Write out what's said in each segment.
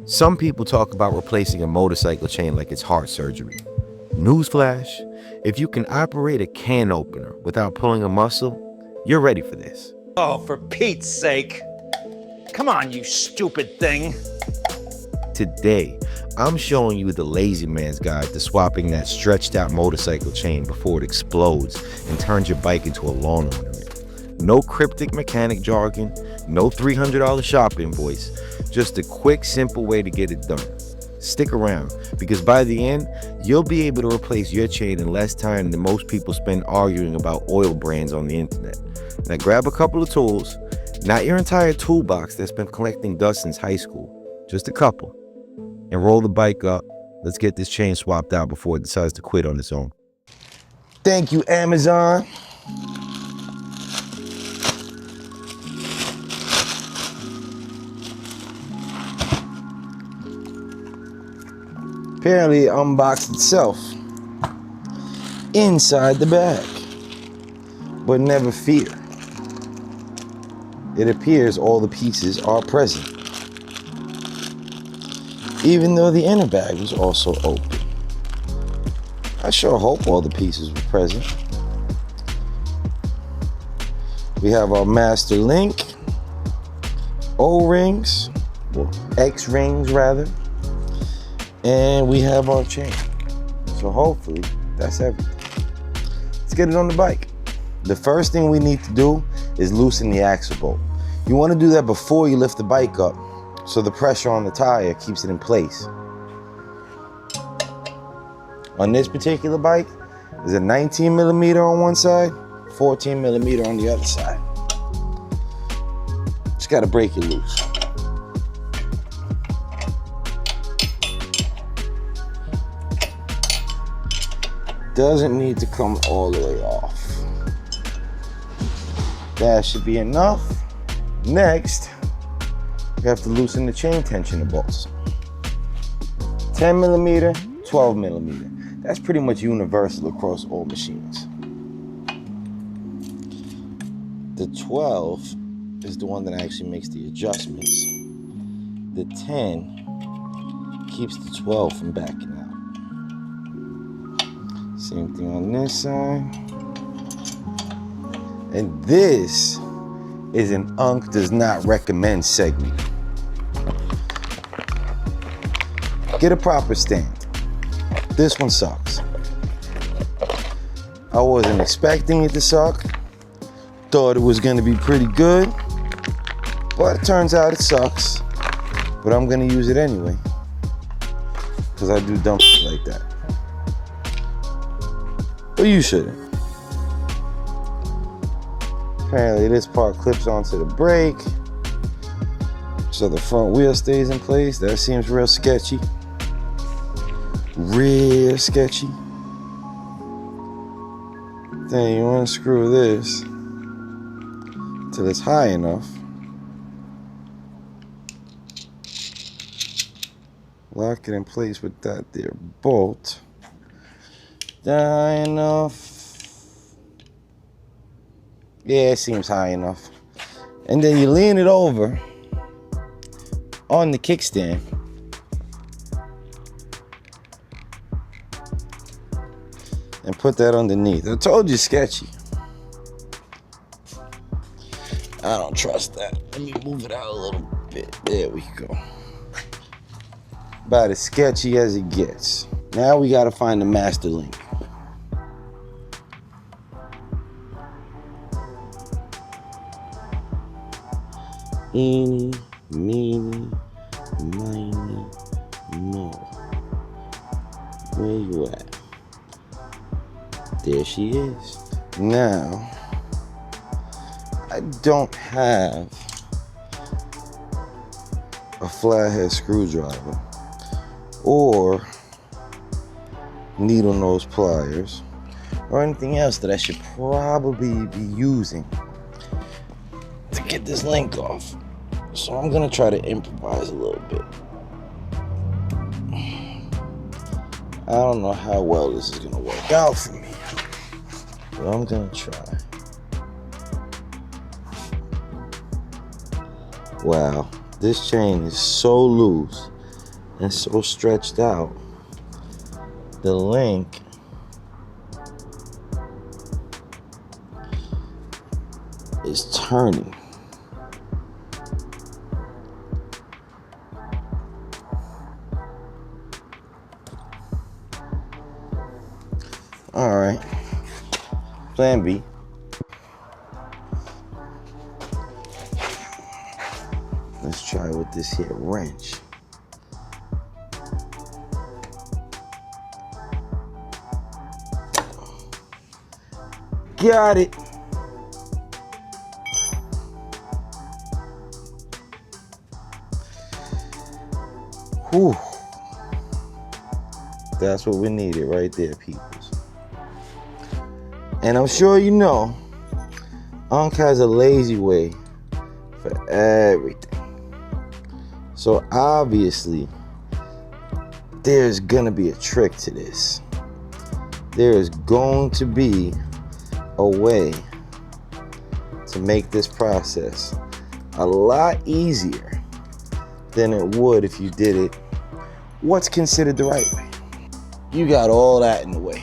Some people talk about replacing a motorcycle chain like it's heart surgery. Newsflash, if you can operate a can opener without pulling a muscle, you're ready for this. Oh, for Pete's sake. Come on, you stupid thing. Today, I'm showing you the lazy man's guide to swapping that stretched out motorcycle chain before it explodes and turns your bike into a lawn ornament. No cryptic mechanic jargon, no $300 shop invoice, just a quick, simple way to get it done. Stick around, because by the end, you'll be able to replace your chain in less time than most people spend arguing about oil brands on the internet. Now grab a couple of tools, not your entire toolbox that's been collecting dust since high school, just a couple, and roll the bike up. Let's get this chain swapped out before it decides to quit on its own. Thank you, Amazon. Apparently it unboxed itself inside the bag. But never fear. It appears all the pieces are present, even though the inner bag was also open. I sure hope all the pieces were present. We have our master link, O-rings, or X-rings rather, and we have our chain. So hopefully that's everything. Let's get it on the bike. The first thing we need to do is loosen the axle bolt. You want to do that before you lift the bike up, so the pressure on the tire keeps it in place. On this particular bike, there's a 19 millimeter on one side, 14 millimeter on the other side. Just gotta break it loose. Doesn't need to come all the way off. That should be enough. Next, we have to loosen the chain tensioner bolts. 10 millimeter, 12 millimeter. That's pretty much universal across all machines. The 12 is the one that actually makes the adjustments. The 10 keeps the 12 from backing out. Same thing on this side. And this is an Unc does not recommend segment. Get a proper stand. This one sucks. I wasn't expecting it to suck. Thought it was gonna be pretty good, but it turns out it sucks. But I'm gonna use it anyway, because I do dumb shit like that. But you shouldn't. Apparently this part clips onto the brake, so the front wheel stays in place. That seems real sketchy. Real sketchy. Then you unscrew this till it's high enough. Lock it in place with that there bolt. High enough. Yeah, it seems high enough. And then you lean it over on the kickstand. And put that underneath. I told you, sketchy. I don't trust that. Let me move it out a little bit. There we go. About as sketchy as it gets. Now we gotta find the master link. Eeny, meeny, miny, mo. Where you at? There she is. Now, I don't have a flathead screwdriver or needle nose pliers or anything else that I should probably be using to get this link off. So I'm gonna try to improvise a little bit. I don't know how well this is gonna work out for me, but I'm gonna try. Wow, this chain is so loose and so stretched out, the link is turning. All right, plan B. Let's try with this here wrench. Got it. Whew. That's what we needed right there, peoples. And I'm sure you know, Unc has a lazy way for everything. So obviously, there's gonna be a trick to this. There is going to be a way to make this process a lot easier than it would if you did it what's considered the right way. You got all that in the way.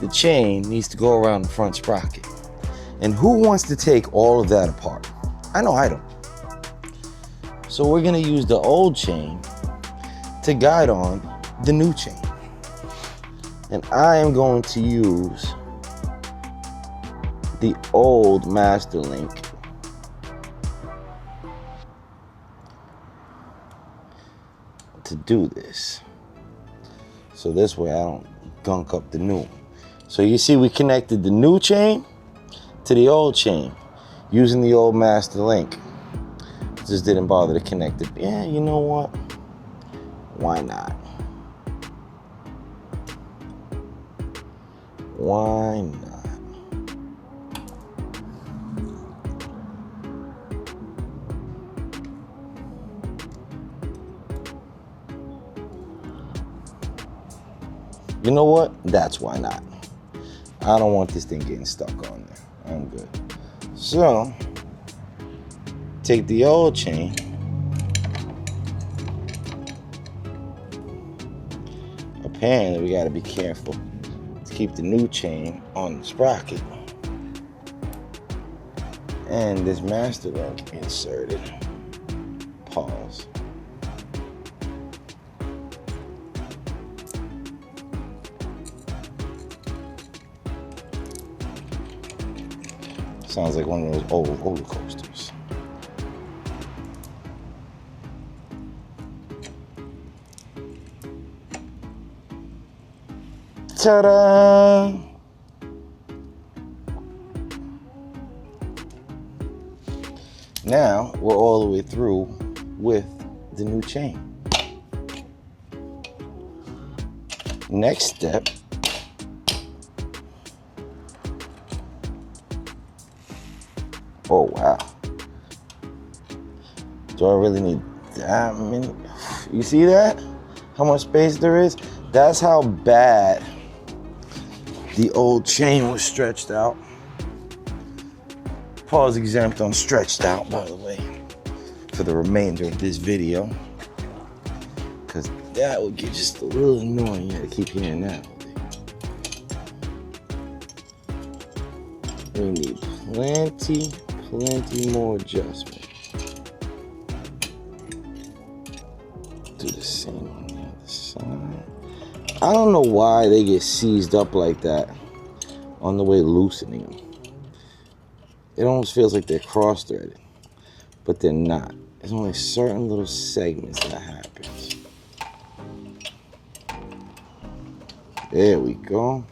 The chain needs to go around the front sprocket. And who wants to take all of that apart? I know I don't. So we're gonna use the old chain to guide on the new chain. And I am going to use the old master link to do this. So this way I don't gunk up the new one. So you see we connected the new chain to the old chain using the old master link. Just didn't bother to connect it. Yeah, you know what? Why not? Why not? You know what? That's why not. I don't want this thing getting stuck on there. I'm good. So, take the old chain. Apparently, we gotta be careful to keep the new chain on the sprocket. And this master link inserted. Pause. Sounds like one of those old roller coasters. Ta-da! Now we're all the way through with the new chain. Next step, oh wow. Do I really need that many? You see that? How much space there is? That's how bad the old chain was stretched out. Pause exempt on stretched out, by the way, for the remainder of this video. Because that would get just a little annoying. You gotta keep hearing that all day. We need plenty more adjustment. Do the same on the other side. I don't know why they get seized up like that on the way loosening them. It almost feels like they're cross-threaded, but they're not. There's only certain little segments that happens. There we go.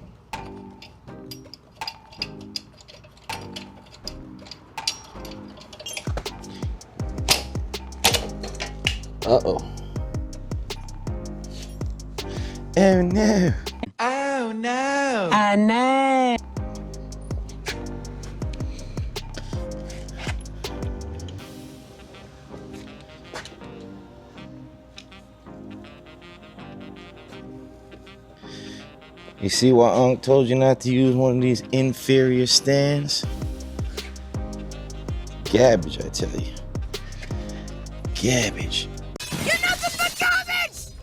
Uh-oh. Oh no. Oh no. I know. You see why Unc told you not to use one of these inferior stands? Garbage, I tell you. Garbage. You're nothing but garbage!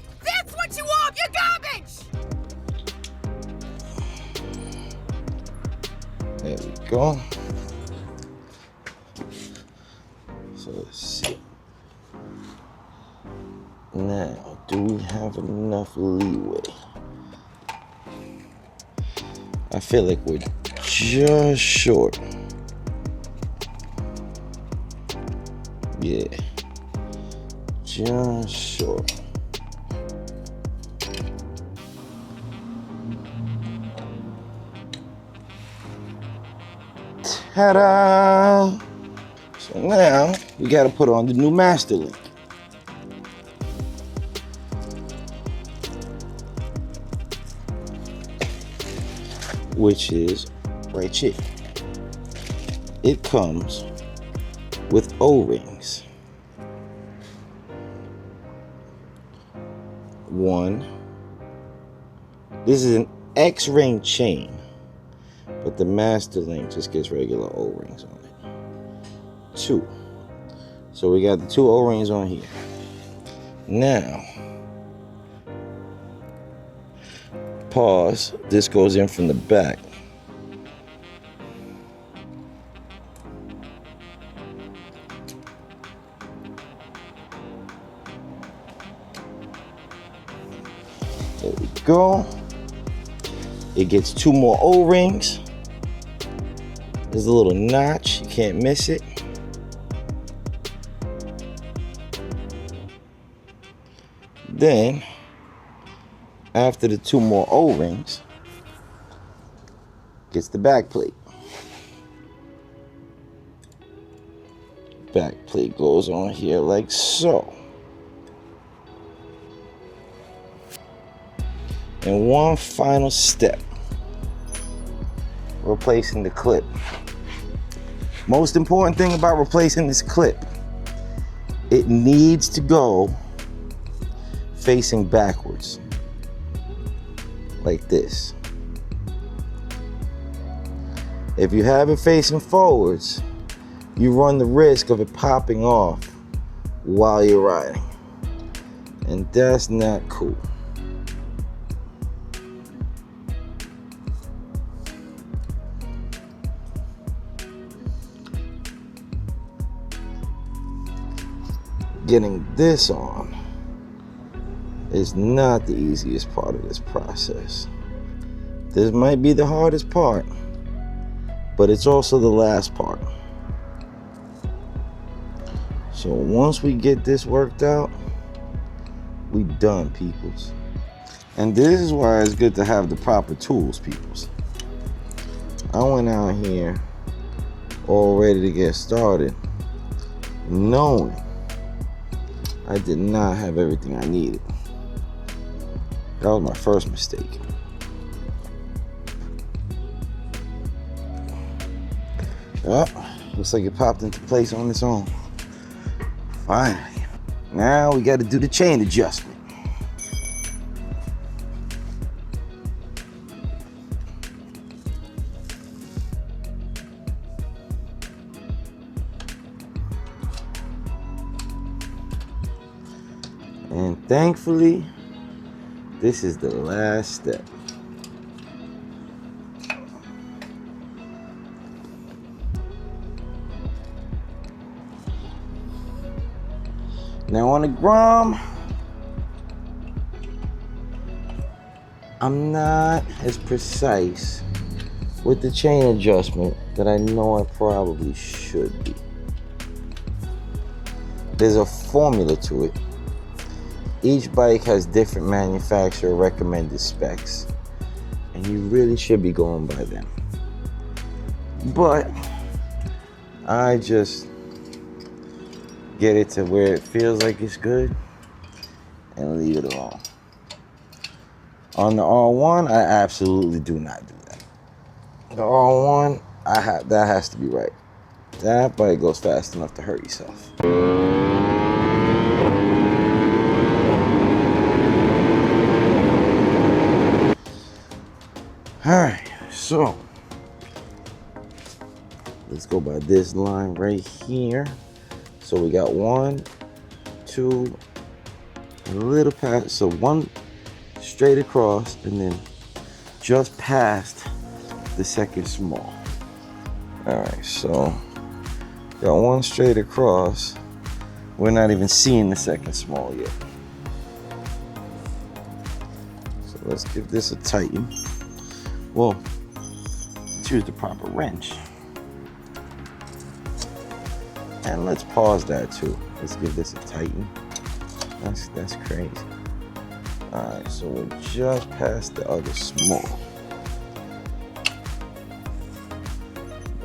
go. So let's see. Now, do we have enough leeway? I feel like we're just short. Yeah, just short. Ta-da! So now we got to put on the new master link. Which is right here. It comes with O-rings. One. This is an X-ring chain, but the master link just gets regular O-rings on it. Two. So we got the two O-rings on here. Now, pause. This goes in from the back. There we go. It gets two more O-rings. There's a little notch. You can't miss it. Then, after the two more O-rings, gets the back plate. Back plate goes on here like so. And one final step, replacing the clip. Most important thing about replacing this clip, it needs to go facing backwards, like this. If you have it facing forwards, you run the risk of it popping off while you're riding, and that's not cool. Getting this on is not the easiest part of this process. This might be the hardest part, but it's also the last part. So once we get this worked out, we done, peoples. And this is why it's good to have the proper tools, peoples. I went out here all ready to get started, knowing I did not have everything I needed. That was my first mistake. Oh, looks like it popped into place on its own. Finally. Now we got to do the chain adjustment. And thankfully, this is the last step. Now on the Grom, I'm not as precise with the chain adjustment that I know I probably should be. There's a formula to it. Each bike has different manufacturer recommended specs, and you really should be going by them. But I just get it to where it feels like it's good and leave it alone. On the R1, I absolutely do not do that. The R1, that has to be right. That bike goes fast enough to hurt yourself. Alright, so let's go by this line right here. So we got 1, 2, a little past, so one straight across and then just past the second small. Alright, so got one straight across. We're not even seeing the second small yet. So let's give this a tighten. Well, let's use the proper wrench. And let's pause that too. Let's give this a tighten. That's crazy. Alright, so we're just past the other small.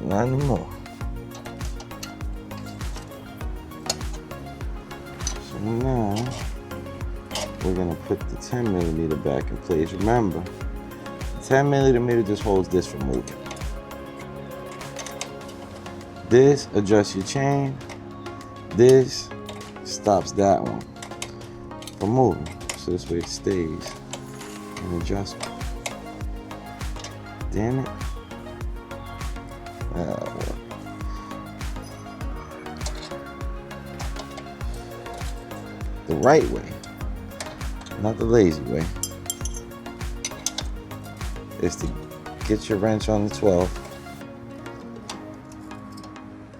Not anymore. So now we're gonna put the 10 millimeter back in place. Remember, the 10 millimeter just holds this from moving. This adjusts your chain. This stops that one from moving. So this way it stays in adjustment. Damn it. Well. The right way, not the lazy way, is to get your wrench on the 12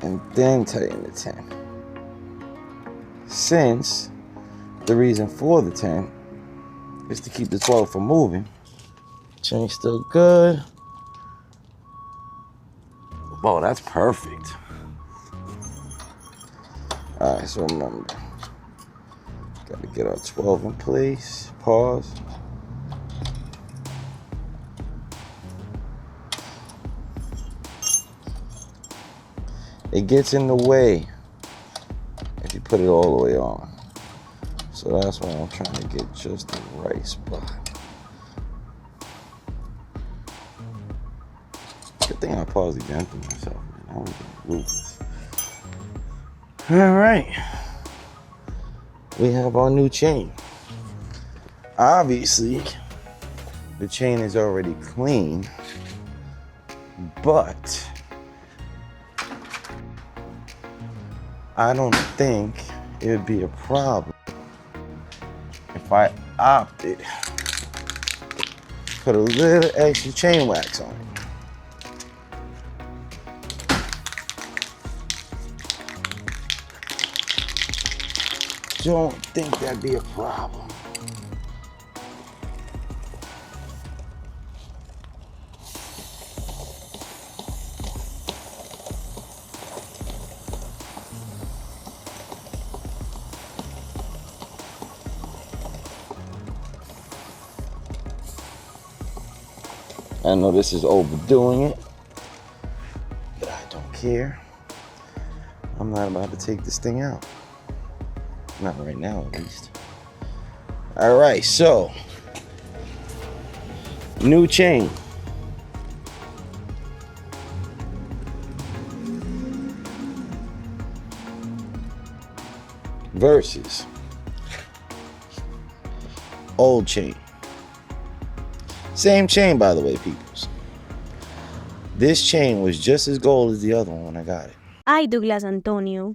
and then tighten the 10. Since the reason for the 10 is to keep the 12 from moving. Chain's still good. Oh, that's perfect. All right, so remember, gotta get our 12 in place. Pause. It gets in the way if you put it all the way on. So that's why I'm trying to get just the right spot. Good thing I paused again for myself, man. I was gonna lose this. All right. We have our new chain. Obviously, the chain is already clean, but I don't think it would be a problem if I opted put a little extra chain wax on it. Don't think that'd be a problem. I know this is overdoing it, but I don't care. I'm not about to take this thing out. Not right now, at least. All right, so new chain. Versus old chain. Same chain, by the way, peoples. This chain was just as gold as the other one when I got it. Ay, Douglas Antonio.